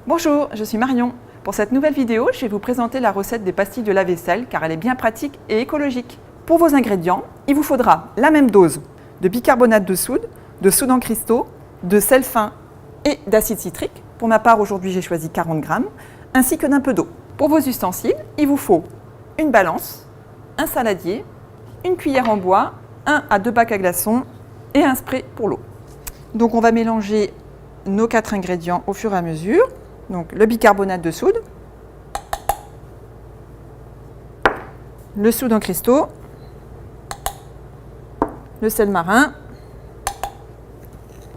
Bonjour, je suis Marion. Pour cette nouvelle vidéo, je vais vous présenter la recette des pastilles de lave-vaisselle car elle est bien pratique et écologique. Pour vos ingrédients, il vous faudra la même dose de bicarbonate de soude en cristaux, de sel fin et d'acide citrique. Pour ma part, aujourd'hui, j'ai choisi 40 g, ainsi que d'un peu d'eau. Pour vos ustensiles, il vous faut une balance, un saladier, une cuillère en bois, 1 à 2 bacs à glaçons et un spray pour l'eau. Donc on va mélanger nos 4 ingrédients au fur et à mesure. Donc le bicarbonate de soude, le soude en cristaux, le sel marin.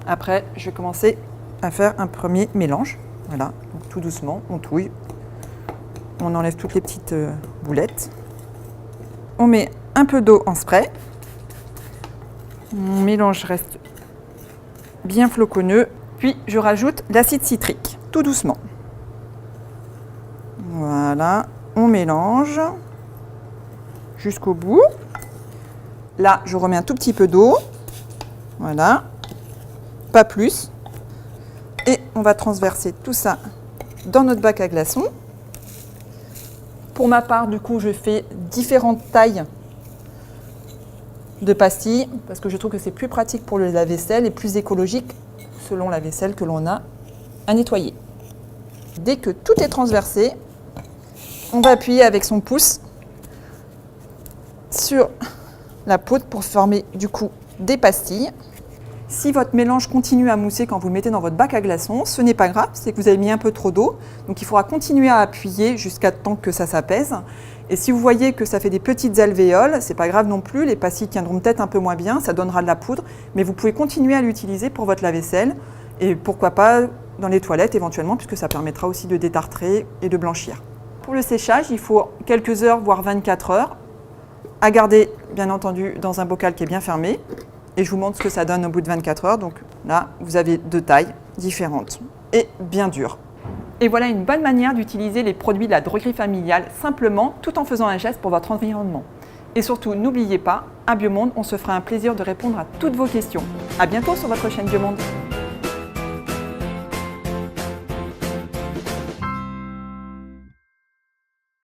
Après, je vais commencer à faire un premier mélange. Voilà, donc tout doucement, on touille. On enlève toutes les petites boulettes. On met un peu d'eau en spray. Mon mélange reste bien floconneux. Puis je rajoute l'acide citrique, tout doucement. Voilà, on mélange jusqu'au bout. Là, je remets un tout petit peu d'eau. Voilà, pas plus. Et on va transverser tout ça dans notre bac à glaçons. Pour ma part, du coup, je fais différentes tailles de pastilles parce que je trouve que c'est plus pratique pour le lave-vaisselle et plus écologique selon la vaisselle que l'on a à nettoyer. Dès que tout est transversé, on va appuyer avec son pouce sur la poudre pour former du coup des pastilles. Si votre mélange continue à mousser quand vous le mettez dans votre bac à glaçons, ce n'est pas grave, c'est que vous avez mis un peu trop d'eau. Donc il faudra continuer à appuyer jusqu'à temps que ça s'apaise. Et si vous voyez que ça fait des petites alvéoles, c'est pas grave non plus, les pastilles tiendront peut-être un peu moins bien, ça donnera de la poudre, mais vous pouvez continuer à l'utiliser pour votre lave-vaisselle et pourquoi pas dans les toilettes éventuellement, puisque ça permettra aussi de détartrer et de blanchir. Pour le séchage, il faut quelques heures, voire 24 heures, à garder bien entendu dans un bocal qui est bien fermé. Et je vous montre ce que ça donne au bout de 24 heures. Donc là, vous avez 2 tailles différentes et bien dures. Et voilà une bonne manière d'utiliser les produits de la droguerie familiale simplement, tout en faisant un geste pour votre environnement. Et surtout, n'oubliez pas, à Biomonde, on se fera un plaisir de répondre à toutes vos questions. À bientôt sur votre chaîne Biomonde.